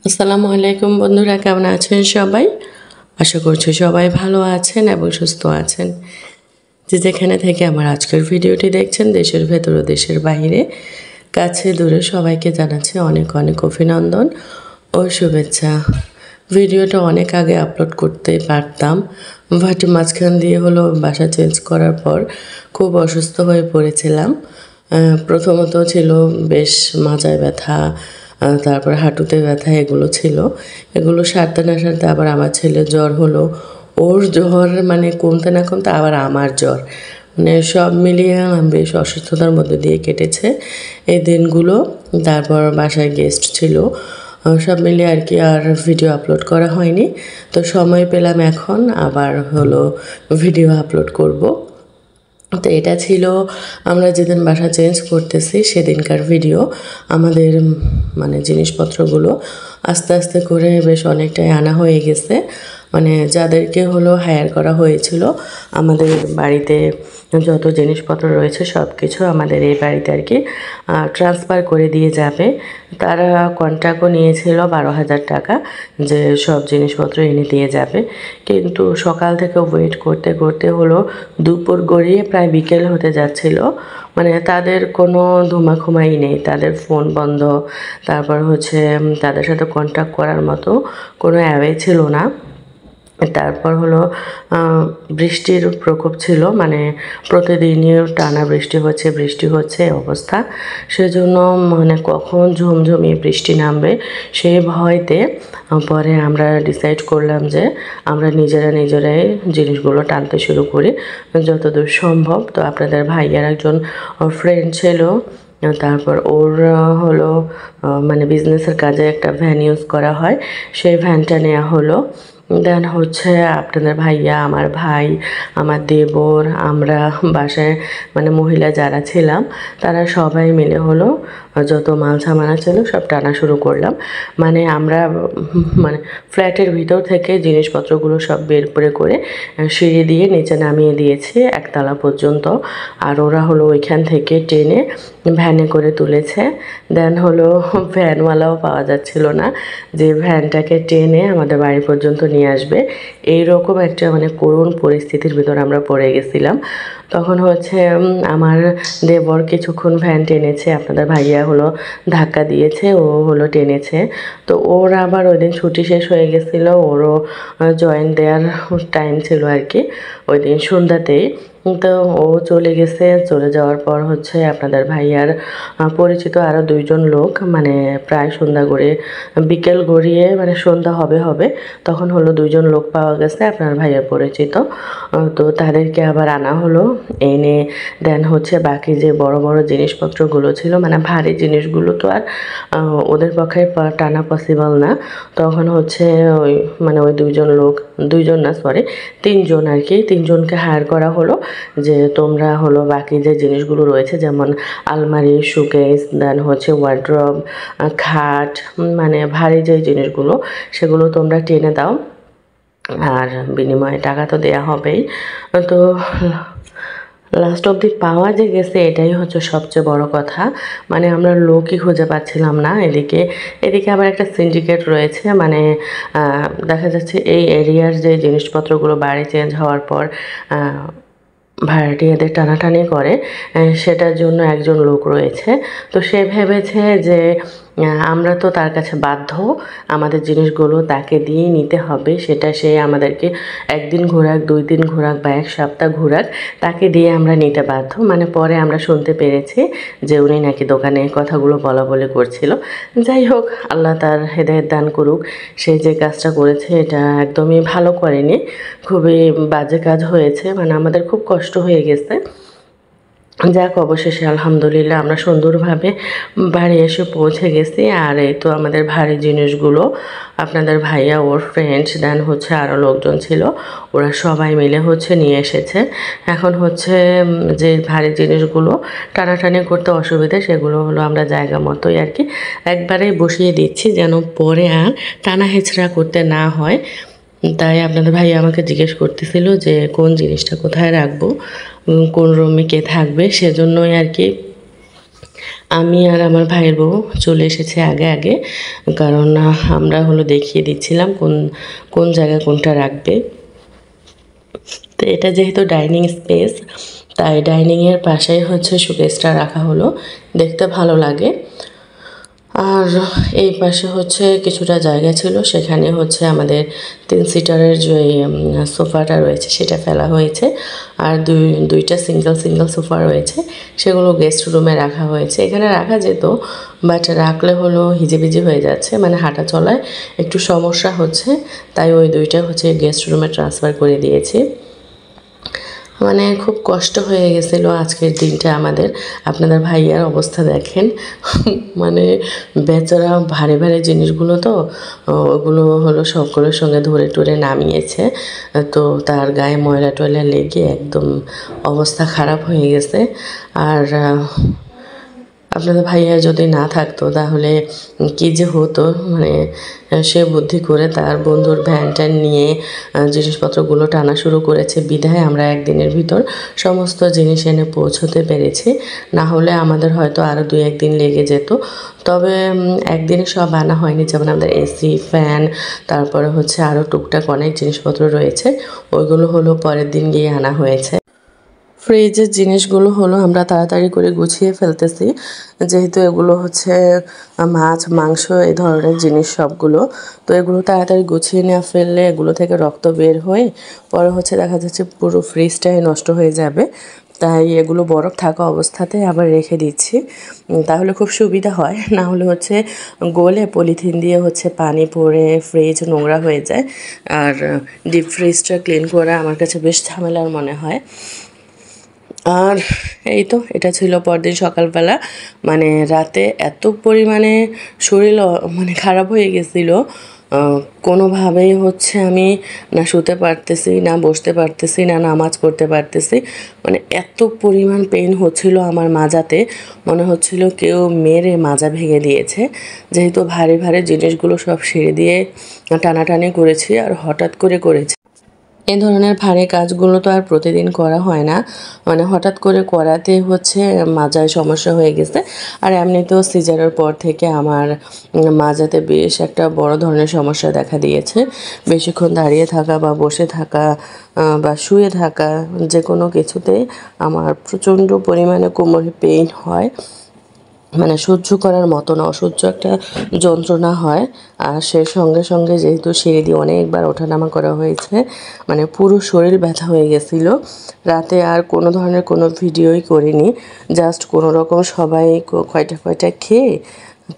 আসসালামু আলাইকুম বন্ধুরা, কেমন আছেন সবাই? আশা করছি সবাই ভালো আছেন এবং সুস্থ আছেন। যে যেখানে থেকে আমার আজকের ভিডিওটি দেখছেন, দেশের ভেতর ও দেশের বাইরে, কাছে দূরে সবাইকে জানাচ্ছি অনেক অনেক অভিনন্দন ও শুভেচ্ছা। ভিডিওটা অনেক আগে আপলোড করতে পারতাম, বাট মাঝখান দিয়ে হলো বাসা চেঞ্জ করার পর খুব অসুস্থ হয়ে পড়েছিলাম। প্রথমত ছিল বেশ মাজায় ব্যথা, তারপর হাঁটুতে ব্যথা, এগুলো ছিল। এগুলো সারতে না সারতে আবার আমার ছেলের জ্বর হলো। ওর জ্বর মানে কমতে না কমতে আবার আমার জ্বর, মানে সব মিলিয়ে বেশ অসুস্থতার মধ্যে দিয়ে কেটেছে এই দিনগুলো। তারপর বাসায় গেস্ট ছিল, সব মিলিয়ে আর কি আর ভিডিও আপলোড করা হয়নি। তো সময় পেলাম এখন আবার হলো ভিডিও আপলোড করব। তো এটা ছিল আমরা যেদিন বাসা চেঞ্জ করতেছি সেদিনকার ভিডিও। আমাদের মানে জিনিসপত্রগুলো আস্তে আস্তে করে বেশ অনেকটাই আনা হয়ে গেছে। মানে যাদেরকে হলো হায়ার করা হয়েছিল আমাদের বাড়িতে যত জিনিসপত্র রয়েছে সব কিছু আমাদের এই বাড়িতে আর কি ট্রান্সফার করে দিয়ে যাবে। তারা কন্ট্রাক্টও নিয়েছিল 12,000 টাকা, যে সব জিনিসপত্র এনে দিয়ে যাবে। কিন্তু সকাল থেকে ওয়েট করতে করতে হলো দুপুর গড়িয়ে প্রায় বিকেল হতে যাচ্ছিল। মানে তাদের কোনো ধুমাখুমাই নেই, তাদের ফোন বন্ধ, তারপর হচ্ছে তাদের সাথে কন্ট্যাক্ট করার মতো কোনো অ্যাওয়ে ছিল না। তারপর হলো বৃষ্টির প্রকোপ ছিল, মানে প্রতিদিনই টানা বৃষ্টি হচ্ছে অবস্থা। সেজন্য মানে কখন ঝুমঝুমিয়ে বৃষ্টি নামবে সেই ভয়তে পরে আমরা ডিসাইড করলাম যে আমরা নিজেরাই জিনিসগুলো টানতে শুরু করি যতদূর সম্ভব। তো আপনাদের ভাইয়ার একজন ফ্রেন্ড ছিল, তারপর ওর হলো মানে বিজনেসের কাজে একটা ভ্যান ইউজ করা হয়, সেই ভ্যানটা নেওয়া হলো। দেন হচ্ছে আপনাদের ভাইয়া, আমার ভাই, আমার দেবর, আমরা বাসায় মানে মহিলা যারা ছিলাম তারা সবাই মিলে হলো যত মাল সামানা ছিল সব টানা শুরু করলাম। মানে আমরা মানে ফ্ল্যাটের ভিতর থেকে জিনিসপত্রগুলো সব বের করে সিঁড়ি দিয়ে নিচে নামিয়ে দিয়েছি একতলা পর্যন্ত। আর ওরা হলো ওইখান থেকে টেনে ভ্যানে করে তুলেছে। দেন হলো ভ্যানওয়ালাও পাওয়া যাচ্ছিল না যে ভ্যানটাকে টেনে আমাদের বাড়ি পর্যন্ত নিয়ে আসবে। এইরকম একটা মানে করুণ পরিস্থিতির ভিতর আমরা পড়ে গেছিলাম। তখন হচ্ছে আমার দেবর কিছুক্ষণ ভ্যান টেনেছে, আপনাদের ভাইয়া হলো ধাক্কা দিয়েছে, ও হলো টেনেছে। তো ওর আবার ওই দিন ছুটি শেষ হয়ে গেছিলো, ওরও জয়েন দেওয়ার টাইম ছিল আর কি ওই দিন সন্ধ্যাতেই। তো ও চলে গেছে, চলে যাওয়ার পর হচ্ছে আপনাদের ভাইয়ার পরিচিত আরও দুইজন লোক, মানে প্রায় সন্ধ্যা গড়িয়ে বিকেল গড়িয়ে মানে সন্ধ্যা হবে তখন হলো দুইজন লোক পাওয়া গেছে আপনার ভাইয়ার পরিচিত। তো তাদেরকে আবার আনা হলো, এনে দেন হচ্ছে বাকি যে বড় বড় জিনিসপত্রগুলো ছিল মানে ভারী জিনিসগুলো তো আর ওদের পক্ষে টানা পসিবল না। তখন হচ্ছে ওই দুইজন না সরি তিনজন আর কি, তিনজনকে হায়ার করা হলো যে তোমরা হলো বাকি যে জিনিসগুলো রয়েছে যেমন আলমারি, শোকেস, দেন হচ্ছে ওয়ার্ড্রব, খাট, মানে ভারী যে জিনিসগুলো সেগুলো তোমরা টেনে দাও, আর বিনিময়ে টাকা তো দেয়া হবেই। তো লাস্ট অবধি পাওয়া যে গেছে এটাই হচ্ছে সবচেয়ে বড় কথা। মানে আমরা লোকই খুঁজে পাচ্ছিলাম না। এদিকে আবার একটা সিন্ডিকেট রয়েছে, মানে দেখা যাচ্ছে এই এরিয়ার যে জিনিসপত্রগুলো বাড়ি চেঞ্জ হওয়ার পর ভাড়াটিয়াদের টানাটানি করে, সেটার জন্য একজন লোক রয়েছে। তো সে ভেবেছে যে আমরা তো তার কাছে বাধ্য, আমাদের জিনিসগুলো তাকে দিয়ে নিতে হবে। সেটা সে আমাদেরকে একদিন ঘোরাক, 2 দিন ঘোরাক বা 1 সপ্তাহ ঘোরাক, তাকে দিয়ে আমরা নিতে বাধ্য। মানে পরে আমরা শুনতে পেরেছি যে উনি নাকি দোকানে কথাগুলো বলাবলি করছিল। যাই হোক, আল্লাহ তার হেদায়েত দান করুক। সে যে কাজটা করেছে এটা একদমই ভালো করেনি, খুবই বাজে কাজ হয়েছে, মানে আমাদের খুব কষ্ট হয়ে গেছে। যাক, অবশেষে আলহামদুলিল্লাহ আমরা সুন্দরভাবে বাড়ি এসে পৌঁছে গেছি। আর এই তো আমাদের ভারী জিনিসগুলো আপনাদের ভাইয়া, ওর ফ্রেন্ডস, দেন হচ্ছে আরও লোকজন ছিল, ওরা সবাই মিলে হচ্ছে নিয়ে এসেছে। এখন হচ্ছে যে ভারী জিনিসগুলো টানাটানি করতে অসুবিধা সেগুলো হলো আমরা জায়গা মতোই আর কি একবারেই বসিয়ে দিচ্ছি যেন পরে আর টানা হেঁচড়া করতে না হয়। তাই আপনাদের ভাই আমাকে জিজ্ঞেস করতেছিল যে কোন জিনিসটা কোথায় রাখবো, কোন রুমে কে থাকবে, সেজন্যই আর কি আমি আর আমার ভাইয়ের বউ চলে এসেছে আগে আগে, কারণ আমরা হলো দেখিয়ে দিচ্ছিলাম কোন কোন জায়গায় কোনটা রাখবে। তো এটা যেহেতু ডাইনিং স্পেস, তাই ডাইনিংয়ের পাশেই হচ্ছে শোকেসটা রাখা হলো, দেখতে ভালো লাগে। আর এই পাশে হচ্ছে কিছুটা জায়গা ছিল, সেখানে হচ্ছে আমাদের 3 সিটারের যে সোফাটা রয়েছে সেটা ফেলা হয়েছে, আর দুইটা সিঙ্গেল সোফা রয়েছে, সেগুলো গেস্ট রুমে রাখা হয়েছে। এখানে রাখা যেত, বাট রাখলে হলো হিজিবিজি হয়ে যাচ্ছে, মানে হাঁটা চলায় একটু সমস্যা হচ্ছে, তাই ওই দুইটা হচ্ছে গেস্ট রুমে ট্রান্সফার করে দিয়েছি। মানে খুব কষ্ট হয়ে গেছিলো আজকের দিনটা আমাদের। আপনাদের ভাইয়ার অবস্থা দেখেন, মানে বেচারা ভারী ভারী জিনিসগুলো তো ওগুলো হলো সবগুলোর সঙ্গে ধরে টরে নামিয়েছে, তো তার গায়ে ময়লা টয়লা লেগে একদম অবস্থা খারাপ হয়ে গেছে। আর আপনাদের ভাইয়া যদি না থাকতো তাহলে কী যে হতো, মানে সে বুদ্ধি করে তার বন্ধুর ভ্যান ট্যান নিয়ে জিনিসপত্রগুলো টানা শুরু করেছে, বিধায় আমরা একদিনের ভিতর সমস্ত জিনিস এনে পৌঁছতে পেরেছি। না হলে আমাদের হয়তো আরও 2-1 দিন লেগে যেত। তবে একদিনে সব আনা হয়নি, যেমন আমাদের এসি, ফ্যান, তারপরে হচ্ছে আরও টুকটাক অনেক জিনিসপত্র রয়েছে, ওইগুলো হলো পরের দিন গিয়ে আনা হয়েছে। ফ্রিজের জিনিসগুলো হলো আমরা তাড়াতাড়ি করে গুছিয়ে ফেলতেছি, যেহেতু এগুলো হচ্ছে মাছ মাংস এই ধরনের জিনিস সবগুলো, তো এগুলো তাড়াতাড়ি গুছিয়ে নেওয়া ফেললে এগুলো থেকে রক্ত বের হয়ে পরে হচ্ছে দেখা যাচ্ছে পুরো ফ্রিজটাই নষ্ট হয়ে যাবে। তাই এগুলো বরফ থাকা অবস্থাতে আবার রেখে দিচ্ছি, তাহলে খুব সুবিধা হয়। না হলে হচ্ছে গলে পলিথিন দিয়ে হচ্ছে পানি পড়ে ফ্রিজ নোংরা হয়ে যায়, আর ডিপ ফ্রিজটা ক্লিন করা আমার কাছে বেশ ঝামেলার মনে হয়। আর এই তো এটা ছিল পরদিন সকালবেলা, মানে রাতে এত পরিমাণে শরীর মানে খারাপ হয়ে গেছিলো, কোনোভাবেই হচ্ছে আমি না শুতে পারতেছি, না বসতে পারতেছি, না নামাজ পড়তে পারতেছি, মানে এত পরিমাণ পেইন হচ্ছিল আমার মাজাতে, মনে হচ্ছিল কেউ মেরে মাজা ভেঙে দিয়েছে। যেহেতু ভারী ভারী জিনিসগুলো সব সিঁড়ি দিয়ে টানাটানি করেছি আর হঠাৎ করে করেছি, এই ধরনের ভারী কাজগুলো তো আর প্রতিদিন করা হয় না, মানে হঠাৎ করে করাতে হচ্ছে মাজায় সমস্যা হয়ে গেছে। আর এমনিতেও সিজারের পর থেকে আমার মাজাতে বেশ একটা বড় ধরনের সমস্যা দেখা দিয়েছে। বেশিক্ষণ দাঁড়িয়ে থাকা বা বসে থাকা বা শুয়ে থাকা যে কোনো কিছুতেই আমার প্রচণ্ড পরিমাণে কোমরে পেইন হয়, মানে সহ্য করার মতো না, অসহ্য একটা যন্ত্রণা হয়। আর সে সঙ্গে সঙ্গে যেহেতু সিঁড়ি দিয়ে অনেকবার ওঠানামা করা হয়েছে, মানে পুরো শরীর ব্যথা হয়ে গেছিলো। রাতে আর কোনো ধরনের কোনো ভিডিওই করিনি, জাস্ট কোনো রকম সবাই কয়টা খেয়ে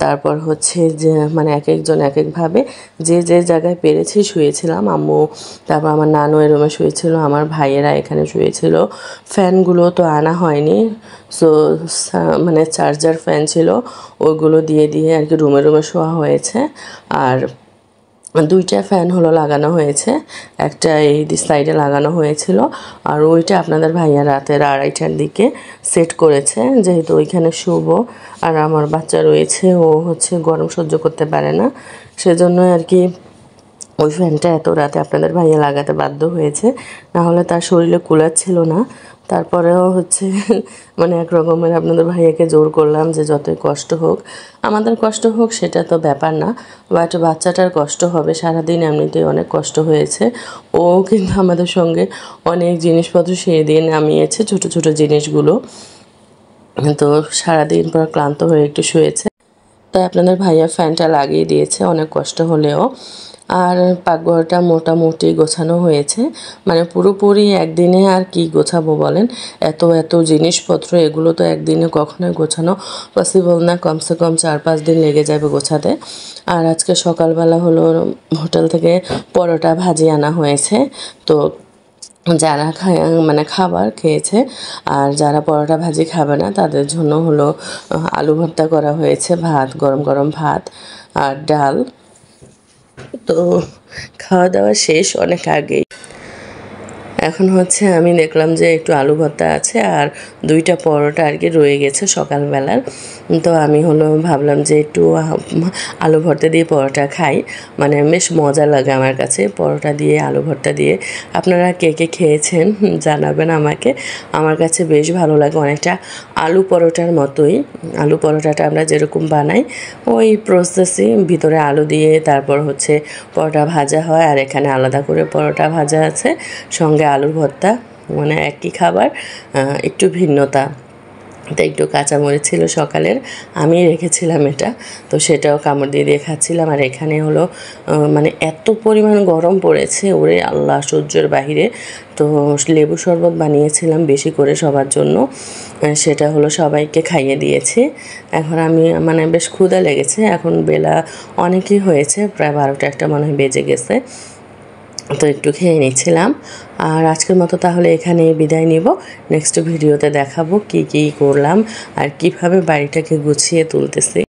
তারপর হচ্ছে যে মানে এক একজন এক একভাবে যে যে জায়গায় পেরেছি শুয়েছিলাম। আম্মু, তারপর আমার নানু এর রুমে শুয়েছিল, আমার ভাইয়েরা এখানে শুয়েছিল। ফ্যানগুলো তো আনা হয়নি, সো মানে চার্জার ফ্যান ছিল, ওইগুলো দিয়ে দিয়ে আর কি রুমে রুমে শোয়া হয়েছে। আর 2টা ফ্যান হলো লাগানো হয়েছে, একটা এই সাইডে লাগানো হয়েছিল, আর ওইটা আপনাদের ভাইয়া রাতের 2:30টার দিকে সেট করেছে, যেহেতু ওইখানে শুভ। আর আমার বাচ্চা রয়েছে, ও হচ্ছে গরম সহ্য করতে পারে না, সেজন্য আর কি ওই ফ্যানটা এত রাতে আপনাদের ভাইয়া লাগাতে বাধ্য হয়েছে, না হলে তার শরীরে কুলার ছিল না। তারপরেও হচ্ছে মানে এক রকমের আপনাদের ভাইয়াকে জোর করলাম যে যতই কষ্ট হোক, আমাদের কষ্ট হোক সেটা তো ব্যাপার না, বাট বাচ্চাটার কষ্ট হবে, সারাদিন এমনিতেই অনেক কষ্ট হয়েছে। ও কিন্তু আমাদের সঙ্গে অনেক জিনিসপত্র সেই দিন নামিয়েছে, ছোটো ছোটো জিনিসগুলো, তো সারাদিন পর ক্লান্ত হয়ে একটু শুয়েছে, তাই আপনাদের ভাইয়া ফ্যানটা লাগিয়ে দিয়েছে অনেক কষ্ট হলেও। আর পাকঘরটা মোটামুটি গোছানো হয়েছে, মানে পুরোপুরি একদিনে আর কি গোছাবো বলেন, এত এত জিনিসপত্র, এগুলো তো একদিনে কখনোই গোছানো পসিবল না, কমসে কম 4-5 দিন লেগে যাবে গোছাতে। আর আজকে সকালবেলা হলো হোটেল থেকে পরোটা ভাজি আনা হয়েছে, তো যারা মানে খাবার খেয়েছে আর যারা পরোটা ভাজি খাবে না তাদের জন্য হলো আলু ভর্তা করা হয়েছে, ভাত, গরম গরম ভাত আর ডাল। তো খাওয়া দাওয়া শেষ অনেক আগেই, এখন হচ্ছে আমি দেখলাম যে একটু আলু ভর্তা আছে আর 2টা পরোটা আর কি রয়ে গেছে সকালবেলার, তো আমি ভাবলাম যে একটু আলু ভর্তা দিয়ে পরোটা খাই, মানে বেশ মজা লাগে আমার কাছে পরোটা দিয়ে আলু ভর্তা দিয়ে। আপনারা কে কে খেয়েছেন জানাবেন আমাকে। আমার কাছে বেশ ভালো লাগে, অনেকটা আলু পরোটার মতোই। আলু পরোটাটা আমরা যেরকম বানাই ওই প্রসেসে, ভিতরে আলু দিয়ে তারপর পরোটা ভাজা হয়, আর এখানে আলাদা করে পরোটা ভাজা আছে, সঙ্গে আলুর ভর্তা, মানে একই খাবার, একটু ভিন্নতা। তো একটু কাঁচামরিচ ছিল সকালের, আমি রেখেছিলাম এটা, তো সেটাও কামড় দিয়ে দিয়ে খাচ্ছিলাম। আর এখানে মানে এত পরিমাণ গরম পড়েছে, ওরে আল্লাহ, সহ্যের বাহিরে। তো লেবু শরবত বানিয়েছিলাম বেশি করে সবার জন্য, সেটা সবাইকে খাইয়ে দিয়েছি। এখন আমি মানে বেশ ক্ষুধা লেগেছে, এখন বেলা অনেকই হয়েছে, প্রায় 12টা 1টা মনে হয় বেজে গেছে। তো একটু খেয়ে নিচ্ছিলাম। আর আজকের মতো তাহলে এখানেই বিদায় নিব। নেক্সট ভিডিওতে দেখাবো কি কি করলাম আর কিভাবে বাড়িটাকে গুছিয়ে তুলতেছি।